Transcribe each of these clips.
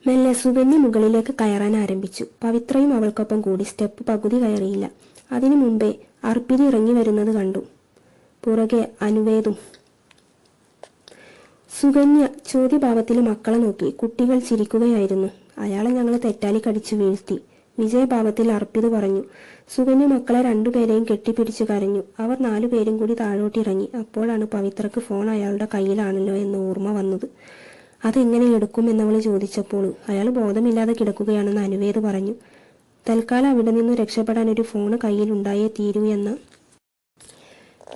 മെല്ലെ സുകന്യ മുകളിലേക്ക് കയറാൻ ആരംഭിച്ചു. പവിത്രയും അവൾക്കൊപ്പം കൂടി. സ്റ്റെപ്പ് പകുതി കയറിയില്ല. അതിനു മുമ്പേ അർപ്പിതി ഇറങ്ങി വരുന്നത് കണ്ടു. പുറകെ അനുവേദും. സുകന്യ ചോദ്യഭാവത്തിൽ മക്കളെ നോക്കി. കുട്ടികൾ ചിരിക്കുകയായിരുന്നു. അയാളെ ഞങ്ങൾ തെറ്റാലി കടിച്ചു വീഴ്ത്തി, വിജയഭാവത്തിൽ അർപ്പിത് പറഞ്ഞു. സുകന്യ മക്കളെ രണ്ടുപേരെയും കെട്ടിപ്പിടിച്ചു കരഞ്ഞു. അവർ 4 പേരും കൂടി താഴോട്ടിറങ്ങി. അപ്പോഴാണ് പവിത്രക്ക് ഫോൺ അയാളുടെ കയ്യിലാണല്ലോ എന്ന് ഓർമ്മ വന്നത്. അതെങ്ങനെ എടുക്കും എന്നവൾ ചോദിച്ചപ്പോൾ അയാൾ ബോധമില്ലാതെ കിടക്കുകയാണെന്ന് അനുവേദ് പറഞ്ഞു. തൽക്കാലം അവിടെ നിന്ന് രക്ഷപ്പെടാൻ ഒരു ഫോണ് കയ്യിൽ ഉണ്ടായേ തീരൂ എന്ന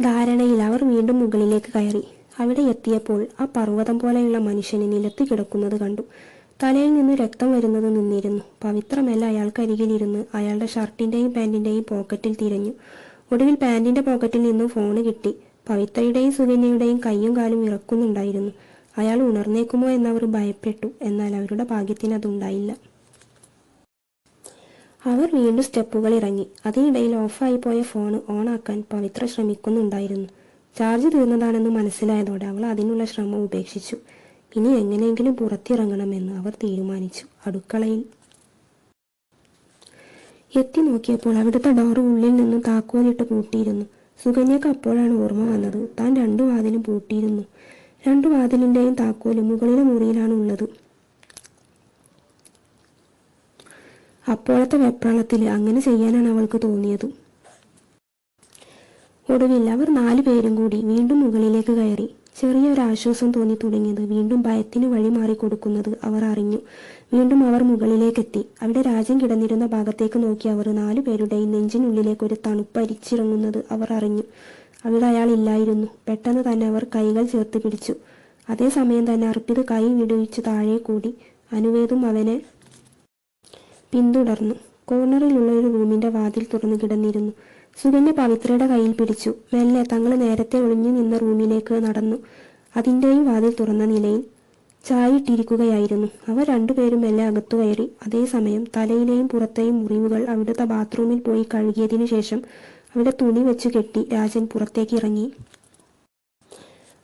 ധാരണയിൽ അവർ വീണ്ടും മുകളിലേക്ക് കയറി. അവിടെ എത്തിയപ്പോൾ ആ പർവ്വതം പോലെയുള്ള മനുഷ്യനെ നിലത്ത് കിടക്കുന്നത് കണ്ടു. തലയിൽ നിന്ന് രക്തം വരുന്നത് നിന്നിരുന്നു. പവിത്രമല്ല അയാൾക്കരികിലിരുന്ന് അയാളുടെ ഷർട്ടിന്റെയും പാന്റിന്റെയും പോക്കറ്റിൽ തിരഞ്ഞു. ഒടുവിൽ പാന്റിന്റെ പോക്കറ്റിൽ നിന്നും ഫോണ് കിട്ടി. പവിത്രയുടെയും സുകന്യയുടെയും കൈയും കാലും ഇറക്കുന്നുണ്ടായിരുന്നു. അയാൾ ഉണർന്നേക്കുമോ എന്നവർ ഭയപ്പെട്ടു. എന്നാൽ അവരുടെ ഭാഗ്യത്തിന് അതുണ്ടായില്ല. അവർ വീണ്ടും സ്റ്റെപ്പുകൾ ഇറങ്ങി. അതിനിടയിൽ ഓഫായി പോയ ഫോണ് ഓണാക്കാൻ പവിത്ര ശ്രമിക്കുന്നുണ്ടായിരുന്നു. ചാർജ് തീർന്നതാണെന്ന് മനസ്സിലായതോടെ അവൾ അതിനുള്ള ശ്രമം ഉപേക്ഷിച്ചു. ഇനി എങ്ങനെയെങ്കിലും പുറത്തിറങ്ങണമെന്ന് അവർ തീരുമാനിച്ചു. അടുക്കളയിൽ എത്തി നോക്കിയപ്പോൾ അവിടുത്തെ ഡോറ് ഉള്ളിൽ നിന്നും താക്കോലിട്ട് പൂട്ടിയിരുന്നു. സുകന്യക്ക് അപ്പോഴാണ് ഓർമ്മ വന്നത്. താൻ 2 വാതിലും പൂട്ടിയിരുന്നു. 2 വാതിലിന്റെയും താക്കോല് മുകളിലെ മുറിയിലാണ് ഉള്ളത്. അപ്പോഴത്തെ വെപ്രാളത്തിൽ അങ്ങനെ ചെയ്യാനാണ് അവൾക്ക് തോന്നിയത്. ഒടുവിൽ അവർ 4 പേരും കൂടി വീണ്ടും മുകളിലേക്ക് കയറി. ചെറിയൊരാശ്വാസം തോന്നി തുടങ്ങിയത് വീണ്ടും ഭയത്തിന് വഴി മാറിക്കൊടുക്കുന്നത് അവർ അറിഞ്ഞു. വീണ്ടും അവർ മുകളിലേക്കെത്തി. അവിടെ രാജൻ കിടന്നിരുന്ന ഭാഗത്തേക്ക് നോക്കി അവർ 4 പേരുടെയും നെഞ്ചിനുള്ളിലേക്ക് ഒരു തണുപ്പ് അരിച്ചിറങ്ങുന്നത് അവർ അറിഞ്ഞു. അവിടെ അയാൾ ഇല്ലായിരുന്നു. പെട്ടെന്ന് തന്നെ അവർ കൈകൾ ചേർത്ത് പിടിച്ചു. അതേസമയം തന്നെ അർപ്പിത് കൈ വിടുവിച്ച് താഴെ കൂടി. അനുവേദും അവനെ പിന്തുടർന്നു. കോർണറിലുള്ള ഒരു റൂമിന്റെ വാതിൽ തുറന്നു കിടന്നിരുന്നു. സുകന്യ പവിത്രയുടെ കയ്യിൽ പിടിച്ചു. മെല്ലെ തങ്ങൾ നേരത്തെ ഒളിഞ്ഞു നിന്ന റൂമിലേക്ക് നടന്നു. അതിന്റെയും വാതിൽ തുറന്ന നിലയിൽ ചായിട്ടിരിക്കുകയായിരുന്നു. അവർ 2 പേരും മെല്ലെ അകത്തു കയറി. അതേസമയം തലയിലെയും പുറത്തെയും മുറിവുകൾ അവിടുത്തെ ബാത്റൂമിൽ പോയി കഴുകിയതിനു ശേഷം അവിടെ തുണി വെച്ചു കെട്ടി രാജൻ പുറത്തേക്ക് ഇറങ്ങി.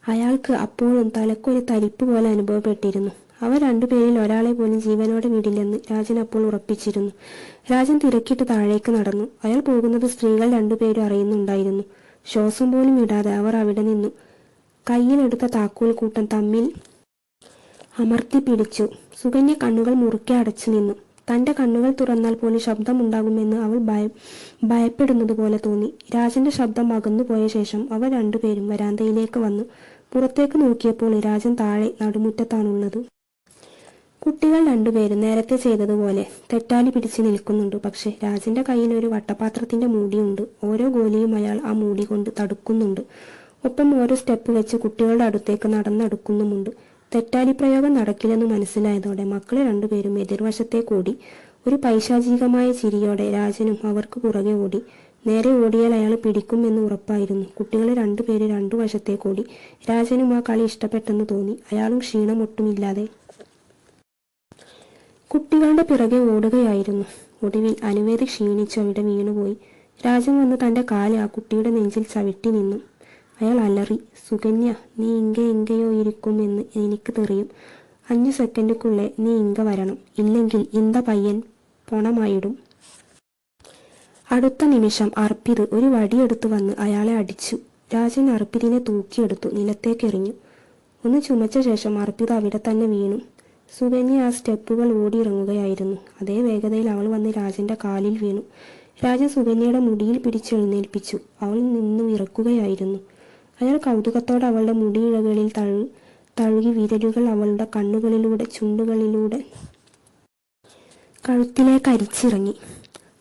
അയാൾക്ക് അപ്പോഴും തലക്കൊരു തരിപ്പ് പോലെ അനുഭവപ്പെട്ടിരുന്നു. അവർ 2 പേരിൽ ഒരാളെ പോലും ജീവനോടെ വിടില്ലെന്ന് രാജൻ അപ്പോൾ ഉറപ്പിച്ചിരുന്നു. രാജൻ തിരക്കിട്ട് താഴേക്ക് നടന്നു. അയാൾ പോകുന്നത് സ്ത്രീകൾ 2 പേരും അറിയുന്നുണ്ടായിരുന്നു. ശ്വാസം പോലും ഇടാതെ അവർ അവിടെ നിന്നു. കയ്യിലെടുത്ത താക്കോൽ കൂട്ടം തമ്മിൽ അമർത്തി പിടിച്ചു. സുകന്യ കണ്ണുകൾ മുറുക്കെ അടച്ചു നിന്നു. തന്റെ കണ്ണുകൾ തുറന്നാൽ പോലും ശബ്ദമുണ്ടാകുമെന്ന് അവൾ ഭയപ്പെടുന്നത് പോലെ തോന്നി. രാജന്റെ ശബ്ദം അകന്നുപോയ ശേഷം അവർ 2 പേരും വരാന്തയിലേക്ക് വന്നു. പുറത്തേക്ക് നോക്കിയപ്പോൾ രാജൻ താഴെ നടുമുറ്റത്താണുള്ളത്. കുട്ടികൾ 2 പേരും നേരത്തെ ചെയ്തതുപോലെ തെറ്റാലി പിടിച്ച് നിൽക്കുന്നുണ്ട്. പക്ഷെ രാജന്റെ കയ്യിൽ ഒരു വട്ടപാത്രത്തിന്റെ മൂടിയുണ്ട്. ഓരോ ഗോലിയും അയാൾ ആ മൂടി കൊണ്ട് തടുക്കുന്നുണ്ട്. ഒപ്പം ഓരോ സ്റ്റെപ്പ് വെച്ച് കുട്ടികളുടെ അടുത്തേക്ക് നടന്നടുക്കുന്നുമുണ്ട്. തെറ്റാലി പ്രയോഗം നടക്കില്ലെന്ന് മനസ്സിലായതോടെ മക്കളെ 2 പേരും എതിർവശത്തെ കൂടി. ഒരു പൈശാചികമായ ചിരിയോടെ രാജനും അവർക്ക് പുറകെ ഓടി. നേരെ ഓടിയാൽ അയാൾ പിടിക്കും എന്ന് ഉറപ്പായിരുന്നു. കുട്ടികളെ 2 പേര് 2 വശത്തെ കൂടി. രാജനും ആ കളി ഇഷ്ടപ്പെട്ടെന്ന് തോന്നി. അയാളും ക്ഷീണമൊട്ടുമില്ലാതെ കുട്ടികളുടെ പിറകെ ഓടുകയായിരുന്നു. ഒടുവിൽ അനുവേദി ക്ഷീണിച്ചു അവിടെ വീണുപോയി. രാജൻ വന്ന് തന്റെ കാല് ആ കുട്ടിയുടെ നെഞ്ചിൽ ചവിട്ടി നിന്നു. അയാൾ അലറി, സുകന്യ, നീ എങ്കയോ ഇരിക്കുമെന്ന് എനിക്ക് തെറിയും. 5 സെക്കൻഡുക്കുള്ളേ നീ ഇങ്ക വരണം. ഇല്ലെങ്കിൽ ഇന്ത പയ്യൻ പൊണമായിടും. അടുത്ത നിമിഷം അർപ്പിത് ഒരു വടിയെടുത്തു വന്ന് അയാളെ അടിച്ചു. രാജൻ അർപ്പിതിനെ തൂക്കിയെടുത്തു നിലത്തേക്കെറിഞ്ഞു. ഒന്ന് ചുമച്ച ശേഷം അർപ്പിത് അവിടെ തന്നെ വീണു. സുകന്യ ആ സ്റ്റെപ്പുകൾ ഓടിയിറങ്ങുകയായിരുന്നു. അതേ വേഗതയിൽ അവൾ വന്ന് രാജന്റെ കാലിൽ വീണു. രാജൻ സുകന്യയുടെ മുടിയിൽ പിടിച്ചെഴുന്നേൽപ്പിച്ചു. അവൾ നിന്നു വിറക്കുകയായിരുന്നു. അയാൾ കൗതുകത്തോടെ അവളുടെ മുടിയിഴകളിൽ തഴുകി വിരലുകൾ അവളുടെ കണ്ണുകളിലൂടെ ചുണ്ടുകളിലൂടെ കഴുത്തിലേക്ക് അരിച്ചിറങ്ങി.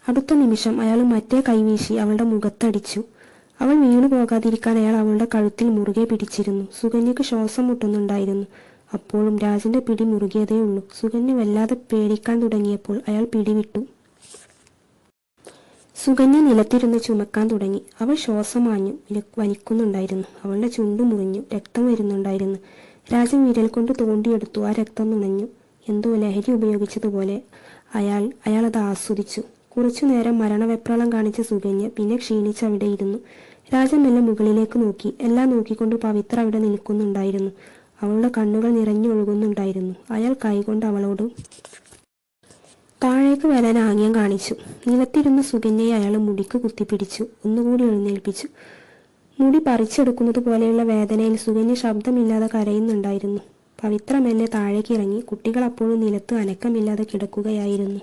അടുത്ത നിമിഷം അയാൾ മറ്റേ കൈവീശി അവളുടെ മുഖത്തടിച്ചു. അവൾ വീണു പോകാതിരിക്കാൻ അയാൾ അവളുടെ കഴുത്തിൽ മുറുകെ പിടിച്ചിരുന്നു. സുകന്യക്ക് ശ്വാസം മുട്ടുന്നുണ്ടായിരുന്നു. അപ്പോഴും രാജന്റെ പിടി മുറുകിയതേ ഉള്ളൂ. സുകന്യ വല്ലാതെ പേടിക്കാൻ തുടങ്ങിയപ്പോൾ അയാൾ പിടിവിട്ടു. സുകന്യ നിലത്തിരുന്ന് ചുമക്കാൻ തുടങ്ങി. അവൾ ശ്വാസം ആഞ്ഞു വലിക്കുന്നുണ്ടായിരുന്നു. അവളുടെ ചുണ്ടു മുറിഞ്ഞു. രക്തം വരുന്നുണ്ടായിരുന്നു. രാജൻ വിരൽ കൊണ്ട് തോണ്ടിയെടുത്തു. ആ രക്തം നുണഞ്ഞു. എന്തോ ലഹരി ഉപയോഗിച്ചതുപോലെ അയാൾ അത് ആസ്വദിച്ചു. കുറച്ചു നേരം മരണവെപ്രാളം കാണിച്ച സുകന്യ പിന്നെ ക്ഷീണിച്ച് അവിടെ ഇരുന്നു. രാജൻ മെല്ലെ മുകളിലേക്ക് നോക്കി. എല്ലാം നോക്കിക്കൊണ്ട് പവിത്ര അവിടെ നിൽക്കുന്നുണ്ടായിരുന്നു. അവളുടെ കണ്ണുകൾ നിറഞ്ഞൊഴുകുന്നുണ്ടായിരുന്നു. അയാൾ കൈകൊണ്ട് അവളോട് താഴേക്ക് വരാൻ ആംഗ്യം കാണിച്ചു. നിലത്തിരുന്ന സുകന്യയെ അയാൾ മുടിക്ക് കുത്തിപ്പിടിച്ചു. ഒന്നുകൂടി എഴുന്നേൽപ്പിച്ചു. മുടി പറിച്ചെടുക്കുന്നത് പോലെയുള്ള വേദനയിൽ സുകന്യ ശബ്ദമില്ലാതെ കരയുന്നുണ്ടായിരുന്നു. പവിത്ര മെല്ലെ താഴേക്ക് ഇറങ്ങി. കുട്ടികൾ അപ്പോഴും നിലത്ത് അനക്കമില്ലാതെ കിടക്കുകയായിരുന്നു.